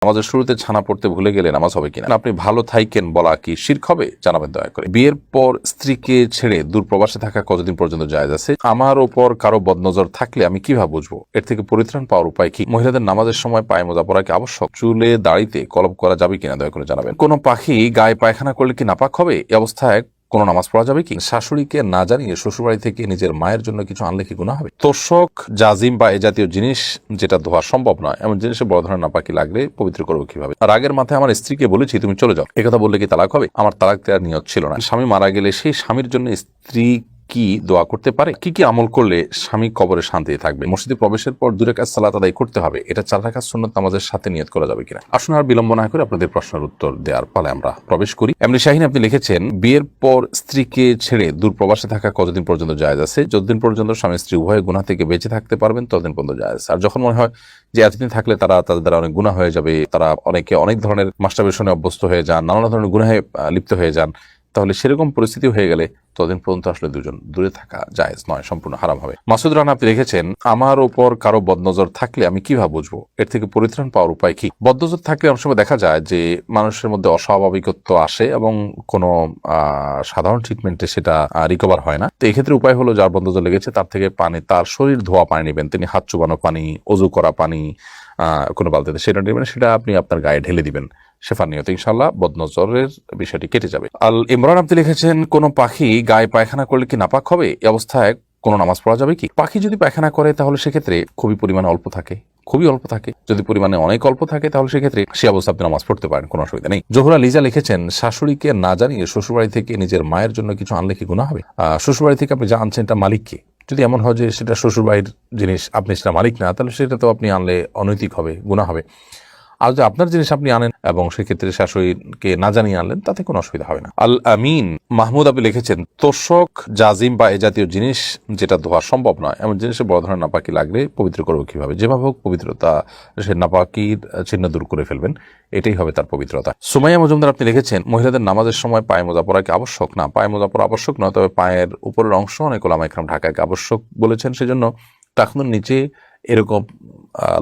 নামাজের শুরুতে ছানা পড়তে ভুলে গেলে নামাজ হবে কিনা? আপনি ভালো থাইকেন বলা কি শিরক হবে? জানাবেন দয়া করে। বিয়ের পর স্ত্রীকে ছেড়ে দূর প্রবাসে থাকা কতদিন পর্যন্ত জায়েজ আছে? আমার ওপর কারো বদনজর থাকলে আমি কিভাবে বুঝবো? এর থেকে পরিত্রাণ পাওয়ার উপায় কি? মহিলাদের নামাজের সময় পায়ে মোজা পরা কি আবশ্যক? চুলে দাড়িতে কলম করা যাবে কিনা? দয়া করে জানাবেন। কোন পাখি গায়ে পায়খানা করলে কি নাপাক হবে? এই অবস্থায় কোনো নামাজ পড়া যাবে কি? শাশুড়িকে না জানিয়ে শ্বশুরবাড়ি থেকে নিজের মায়ের জন্য কিছু আনলে কি গুনাহ হবে? তোষক, জাজিম বা এ জাতীয় জিনিস যেটা ধোয়া সম্ভব নয় এমন জিনিসে বড় ধরনের নাপাকি লাগলে পবিত্র করবো কিভাবে? রাগের মাথায় আমার স্ত্রীকে বলেছি তুমি চলে যাও, একথা বললে কি তালাক হবে? আমার তালাক দেওয়ার নিয়ত ছিল না। স্বামী মারা গেলে সেই স্বামীর জন্য স্ত্রী কি দোয়া করতে পারে? কি কি আমল করলে স্বামী কবরে শান্তিতে থাকবে? মসজিদে প্রবেশের পর 2 রাকাত সালাত আদায় করতে হবে, এটা 4 রাকাত সুন্নত নামাজের সাথে নিয়ত করা যাবে কিনা? আসুন আর বিলম্ব না করে আপনাদের প্রশ্নের উত্তর দেওয়ার পালায় আমরা প্রবেশ করি। এমনি শাহিন আপনি লিখেছেন, বিয়ের পর স্ত্রীকে ছেড়ে দূর প্রবাসে থাকা কতদিন পর্যন্ত জায়েজ আছে? যতদিন পর্যন্ত স্বামী স্ত্রী উভয় গুনাহ থেকে বেঁচে থাকতে পারবেন ততদিন পর্যন্ত জায়েজ। আর যখন মনে হয় যে এতদিন থাকলে তাদের দ্বারা অনেক গুনাহ হয়ে যাবে, তারা অনেকে অনেক ধরনের মাস্টারবেশনে অভ্যস্ত হয়ে যান, নানা ধরনের গুনাহে লিপ্ত হয়ে যান, তাহলে সেরকম পরিস্থিতি হয়ে গেলে ততদিন পর্যন্ত আসলে দুজন দূরে থাকা জায়েজ নয়, সম্পূর্ণ হারাম হবে। মাসুদ রানা আপনি লিখেছেন, আমার ওপর কারো বদনজর থাকলে আমি কিভাবে বুঝবো? এর থেকে পরিত্রাণ পাওয়ার উপায় কি? বদনজর থাকলে অনেক সময় দেখা যায় যে মানুষের মধ্যে অস্বাভাবিকত্ব আসে এবং কোনো সাধারণ ট্রিটমেন্টে সেটা রিকভার হয় না। তো এক্ষেত্রে উপায় হলো, যার বদনজর লেগেছে তার থেকে পানি, তার শরীর ধোয়া পানি নেবেন, তিনি হাত চুবানো পানি, অজু করা পানি কোনো বালতিতে সেটা নেবেন, সেটা আপনি আপনার গায়ে ঢেলে দিবেন, শেফার নিয়তে ইনশাআল্লাহ বদনজরের বিষয়টি কেটে যাবে। আল ইমরান আপনি লিখেছেন, কোন পাখি গায়ে পায়খানা করলে কি নাপাক হবে? এই অবস্থায় কোনো নামাজ পড়া যাবে কি? পাখি যদি পায়খানা করে তাহলে সেক্ষেত্রে খুবই পরিমাণে অল্প থাকে, খুবই অল্প থাকে। যদি পরিমাণে অনেক অল্প থাকে তাহলে সেক্ষেত্রে সে অবস্থা আপনি নামাজ পড়তে পারেন, কোনো অসুবিধা নেই। জোহরা লিজা লিখেছেন, শাশুড়িকে না জানিয়ে শ্বশুরবাড়ি থেকে নিজের মায়ের জন্য কিছু আনলে কি গুনাহ হবে? শ্বশুরবাড়ি থেকে আপনি যা আনছেন এটা মালিককে, যদি এমন হয় যে সেটা শ্বশুরবাড়ির জিনিস, আপনি সেটা মালিক না, তাহলে সেটা তো আপনি আনলে অনৈতিক হবে, গুনাহ হবে। আর যদি আপনার জিনিস আপনি আনেন এবং সেক্ষেত্রে শাশুড়িকে না জানিয়ে আনলেন, তাতে কোনো অসুবিধা হবে না। আল আমিন মাহমুদ আপনি লিখেছেন, তোষক, জাজিম বা এ জাতীয় জিনিস যেটা ধোয়া সম্ভব নয় এমন জিনিসে বড় ধরনের নাপাকি লাগলে পবিত্র করবো কিভাবে? যেভাবে হোক পবিত্রতা, সে নাপাকির চিহ্ন দূর করে ফেলবেন, এটাই হবে তার পবিত্রতা। সুমাইয়া মজুমদার আপনি লিখেছেন, মহিলাদের নামাজের সময় পায়ে মোজা পরা কি আবশ্যক? না, পায়ে মোজা পরা আবশ্যক নয়, তবে পায়ের উপরের অংশ অনেক ওলামা ইকরাম ঢাকাকে আবশ্যক বলেছেন। সেজন্য টাকনুর নিচে এরকম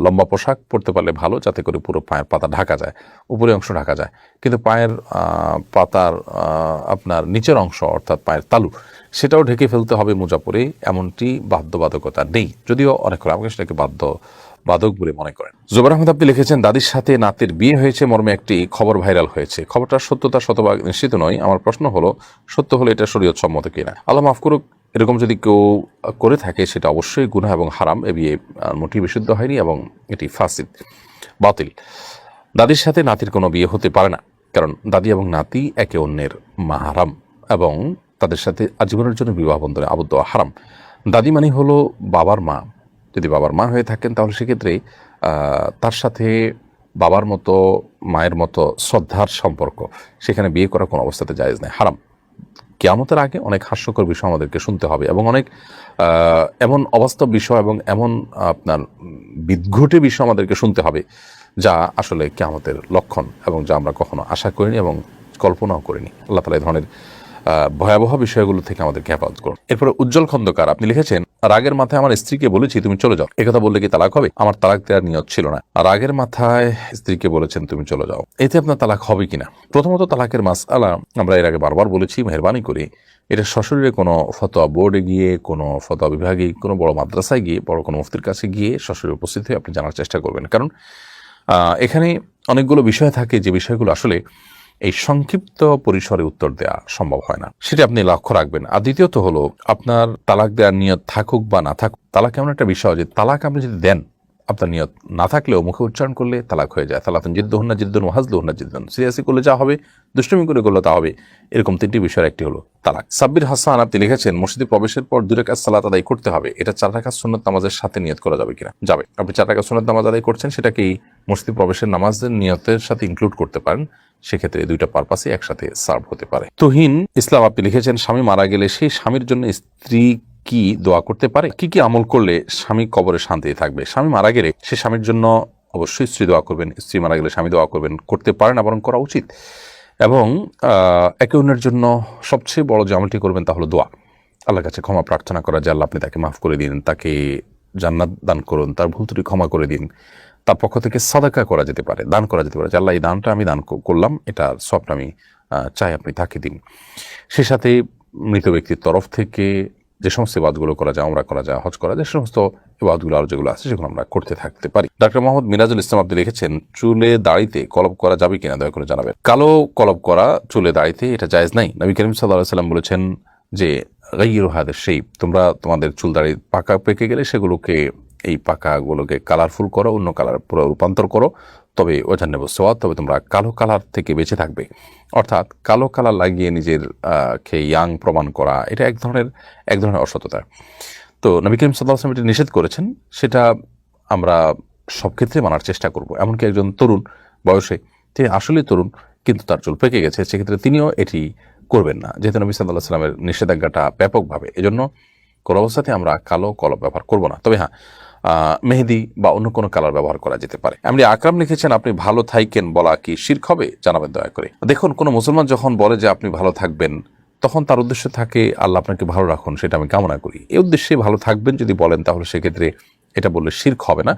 লম্বা পোশাক পরতে পারলে ভালো, যাতে করে পুরো পায়ের পাতা ঢাকা যায়, উপরে অংশ ঢাকা যায়। কিন্তু পায়ের পাতার আপনার নিচের অংশ অর্থাৎ পায়ের তালু, সেটাও ঢেকে ফেলতে হবে মোজা পরে, এমনটি বাধ্যবাধকতা নেই, যদিও অনেক আমাকে সেটাকে বাধক বলে মনে করেন। জুবাইর আহমেদ আপনি লিখেছেন, দাদির সাথে নাতির বিয়ে হয়েছে মর্মে একটি খবর ভাইরাল হয়েছে, খবরটার সত্যতা শতভাগ নিশ্চিত নয়। আমার প্রশ্ন হলো, সত্য হলে এটা শরীয়ত সম্মত কিনা? আল্লাহ মাফ করুক, এরকম যদি কেউ করে থাকে সেটা অবশ্যই গুনাহ এবং হারাম। এ বিয়ে মোটেই বিশুদ্ধ হয়নি এবং এটি ফাসিদ, বাতিল। দাদির সাথে নাতির কোনো বিয়ে হতে পারে না, কারণ দাদি এবং নাতি একে অন্যের মাহারাম এবং তাদের সাথে আজীবনের জন্য বিবাহ বন্ধনে আবদ্ধ হারাম। দাদি মানে হলো বাবার মা, যদি বাবার মা হয়ে থাকেন তাহলে সেক্ষেত্রে তার সাথে বাবার মতো, মায়ের মতো শ্রদ্ধার সম্পর্ক, সেখানে বিয়ে করা কোনো অবস্থাতে জায়েজ নেই, হারাম। কিয়ামতের আগে অনেক হাস্যকর বিষয় আমাদেরকে শুনতে হবে এবং অনেক এমন অবাস্তব বিষয় এবং এমন আপনার বিদঘুটে বিষয় আমাদেরকে শুনতে হবে যা আসলে কিয়ামতের লক্ষণ এবং যা আমরা কখনো আশা করিনি এবং কল্পনাও করিনি। আল্লাহ তাআলা এই ধরনের ভয়াবহ বিষয়গুলো থেকে আমাদেরকে হেফাজত করুন। এরপরে উজ্জ্বল খন্দকার আপনি লিখেছেন, রাগের মাথায় আমার স্ত্রীকে বলেছি তুমি চলে যাও, একথা বললে কি তালাক হবে? আমার তালাক দেওয়ার নিয়ত ছিল না। রাগের মাথায় স্ত্রীকে বলেছেন তুমি চলে যাও, এতে আপনার তালাক হবে কিনা? প্রথমত তালাকের মাসআলা আমরা এর আগে বারবার বলেছি, মেহরবানি করে এটা সশরীরে কোনো ফতোয়া বোর্ডে গিয়ে, কোনো ফতোয়া বিভাগে, কোনো বড় মাদ্রাসায় গিয়ে, বড় কোনো মুফতির কাছে গিয়ে সশরীরে উপস্থিত হয়ে আপনি জানার চেষ্টা করবেন। কারণ এখানে অনেকগুলো বিষয় থাকে যে বিষয়গুলো আসলে এই সংক্ষিপ্ত পরিসরে উত্তর দেওয়া সম্ভব হয় না, সেটা আপনি লক্ষ্য রাখবেন। আর দ্বিতীয়ত হলো, আপনার তালাক দেওয়ার নিয়ত থাকুক বা না থাকুক, তালাক এমন একটা বিষয় যে তালাক আপনি যদি দেন, আপনার নিয়ত না থাকলেও মুখে উচ্চারণ করলে তালাক হয়ে যায়। তালাকুন জিদ্দুহুন্না জিদ্দুন ওয়া হাজলুহুন্না জিদ্দুন, সিরিয়াসলি করলে যা হবে, দুষ্টুমি করে করলে তা হবে। এরকম 3টি বিষয়ের একটি হলো তালাক। সাব্বির হাসান আপনি লিখেছেন, মসজিদে প্রবেশের পর 2 রাকাত সালাত আদায় করতে হবে, এটা 4 রাকাত সুন্নত নামাজের সাথে নিয়ত করা যাবে কিনা? যাবে। আপনি 4 রাকাত সুন্নত নামাজ আদায় করছেন, সেটাকেই মসজিদে প্রবেশের নামাজের নিয়তের সাথে ইনক্লুড করতে পারেন, সেক্ষেত্রে 2টা পারপাসই একসাথে সার্ভ হতে পারে। তুহিন ইসলাম আপনি লিখেছেন, স্বামী মারা গেলে সেই স্বামীর জন্য স্ত্রী কি দোয়া করতে পারে? কি কি আমল করলে স্বামী কবরে শান্তিতে থাকবে? স্বামী মারা গেলে সে স্বামীর জন্য অবশ্যই স্ত্রী দোয়া করবেন, স্ত্রী মারা গেলে স্বামী দোয়া করবেন, করতে পারেন বরং করা উচিত। এবং একে অন্যের জন্য সবচেয়ে বড় যে আমলটি করবেন তা হলো দোয়া, আল্লাহর কাছে ক্ষমা প্রার্থনা করা যে আল্লাহ আপনি তাকে মাফ করে দিন, তাকে জান্নাত দান করুন, তার ভুল ত্রুটি ক্ষমা করে দিন, তার পক্ষ থেকে সাদাকা করা যেতে পারে, দান করা যেতে পারে, যে আল্লাহ এই দানটা আমি দান করলাম, এটার সবটা আমি চাই আপনি তাকে দিন। সে সাথে মৃত ব্যক্তির তরফ থেকে যে সমস্ত ইবাদতগুলো করা যায়, ওমরা করা যায়, হজ করা যায়, সে সমস্ত ইবাদতগুলো আর যেগুলো আছে সেগুলো আমরা করতে থাকতে পারি। ডক্টর মোহাম্মদ মিরাজুল ইসলাম আপনি লিখেছেন, চুলে দাড়িতে কলব করা যাবে কিনা দয়া করে জানাবেন। কালো কলব করা চুলে দাড়িতে এটা জায়েজ নাই। নবী করিম সাল্লাল্লাহু আলাইহি ওয়াসাল্লাম বলেছেন যে গাইয়িরু হাদা শেইব, তোমরা তোমাদের চুল দাড়ি পাকা পেকে গেলে সেগুলোকে, এই পাকাগুলোকে কালারফুল করো, অন্য কালার পুরো রূপান্তর করো, তবে ওয়াজান্নাবু সাওয়াদ, তবে তোমরা কালো কালার থেকে বেঁচে থাকবে। অর্থাৎ কালো কালার লাগিয়ে নিজের কে ইয়াং প্রমাণ করা, এটা এক ধরনের অসততা। তো নবী করিম সাল্লাল্লাহু আলাইহি ওয়াসাল্লাম এটা নিষেধ করেছেন, সেটা আমরা সব ক্ষেত্রে মানার চেষ্টা করব। এমনকি একজন তরুণ বয়সে, তিনি আসলে তরুণ কিন্তু তার চুল পেকে গেছে, সেক্ষেত্রে তিনিও এটি করবেন না, যেহেতু নবী সাল্লাল্লাহু আলাইহি ওয়াসাল্লামের নিষেধাজ্ঞাটা ব্যাপকভাবে। এজন্য কোনো অবস্থাতে আমরা কালো কলব ব্যবহার করব না। তবে হ্যাঁ, মেহেদি বা অন্য কোনো কালার ব্যবহার করা যেতে পারে। এমনি আকরাম লিখেছেন, আপনি ভালো থাইকেন বলা কি শিরক হবে জানাবেন দয়া করে। দেখুন, কোনো মুসলমান যখন বলে যে আপনি ভালো থাকবেন, তখন তার উদ্দেশ্য থাকে আল্লাহ আপনাকে ভালো রাখুন, সেটা আমি কামনা করি। এই উদ্দেশ্যে ভালো থাকবেন যদি বলেন, তাহলে সেক্ষেত্রে এটা বললে শিরক হবে না।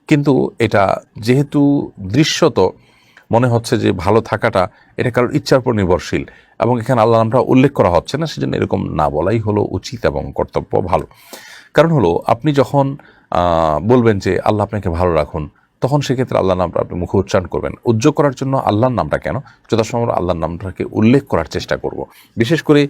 কিন্তু এটা যেহেতু দৃশ্যত মনে হচ্ছে যে ভালো থাকাটা এটা কারোর ইচ্ছার উপর নির্ভরশীল, এবং এখানে আল্লাহ নামটা উল্লেখ করা হচ্ছে না, সেজন্য এরকম না বলাই হলো উচিত এবং কর্তব্য ভালো। কারণ হলো, আপনি যখন বলবেন যে আল্লাহ আপনাকে ভালো রাখুন, তখন সেক্ষেত্রে আল্লাহর নামটা আপনি মুখে উচ্চারণ করবেন। উজ্জ্বল করার জন্য আল্লাহর নামটা কেন, যথাসময় আল্লাহর নামটাকে উল্লেখ করার চেষ্টা করব। বিশেষ করে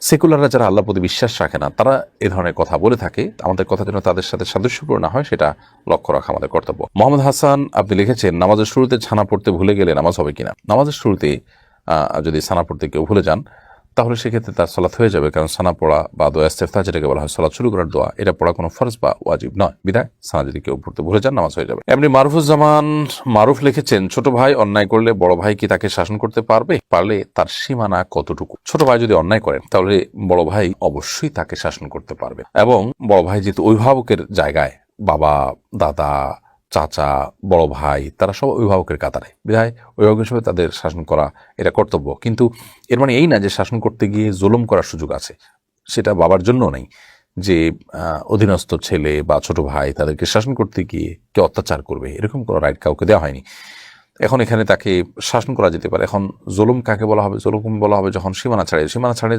সেকুলাররা যারা আল্লাহর প্রতি বিশ্বাস রাখে না, তারা এ ধরনের কথা বলে থাকে। আমাদের কথা যেন তাদের সাথে সাদৃশ্যপূর্ণ হয়, সেটা লক্ষ্য রাখা আমাদের কর্তব্য। মোহাম্মদ হাসান আপনি লিখেছেন, নামাজের শুরুতে ছানা পড়তে ভুলে গেলে নামাজ হবে কিনা। নামাজের শুরুতে যদি ছানা পড়তে কেউ ভুলে যান, তাহলে সেক্ষেত্রে তার সালাত হয়ে যাবে, কারণ সানা পড়া বা দোয়া ইস্তেফতাহ যেটাকে বলা হয় সালাত শুরু করার দোয়া, এটা পড়া কোনো ফরজ বা ওয়াজিব নয়, বিধায় সানা যদি কেউ পড়তে ভুলে যান নামাজ হয়ে যাবে। এমনি মারুফুজ্জামান মারুফ লিখেছেন, ছোট ভাই অন্যায় করলে বড় ভাই কি তাকে শাসন করতে পারবে, পারলে তার সীমানা কতটুকু। ছোট ভাই যদি অন্যায় করেন, তাহলে বড় ভাই অবশ্যই তাকে শাসন করতে পারবে, এবং বড় ভাই যেহেতু অভিভাবকের জায়গায়, বাবা, দাদা, চাচা, বড় ভাই, তারা সব অভিভাবকের কাতারে, বিধায় অভিভাবক হিসেবে তাদের শাসন করা এটা কর্তব্য। কিন্তু এর মানে এই না যে শাসন করতে গিয়ে জুলুম করার সুযোগ আছে, সেটা বাবার জন্য নেই, যে অধীনস্থ ছেলে বা ছোট ভাই তাদেরকে শাসন করতে গিয়ে কেউ অত্যাচার করবে, এরকম কোনো রাইট কাউকে দেওয়া হয়নি। এখন এখানে তাকে শাসন করা যেতে পারে। এখন জুলুম কাকে বলা হবে? জুলুম বলা হবে যখন সীমানা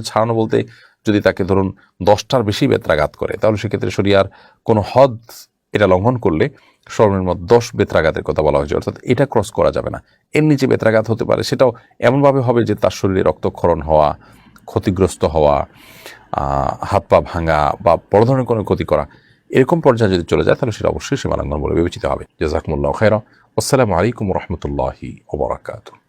ছাড়ানো বলতে, যদি তাকে ধরুন 10টার বেশি বেত্রাঘাত করে, তাহলে সেক্ষেত্রে শরিয়ার কোনো হদ এটা লঙ্ঘন করলে সর্বনিম্ন 10 বেত্রাঘাতের কথা বলা হয়েছে, অর্থাৎ এটা ক্রস করা যাবে না। এর নিচে বেত্রাঘাত হতে পারে, সেটাও এমনভাবে হবে যে তার শরীরে রক্তক্ষরণ হওয়া, ক্ষতিগ্রস্ত হওয়া, হাত পা ভাঙা বা বড় ধরনের কোনো ক্ষতি করা, এরকম পর্যায়ে যদি চলে যায়, তাহলে সেটা অবশ্যই সীমালঙ্ঘন বলে বিবেচিত হবে। জাযাকুমুল্লাহু খায়রা। আসসালামু আলাইকুম ওয়া রাহমাতুল্লাহি ওয়া বারাকাতুহু।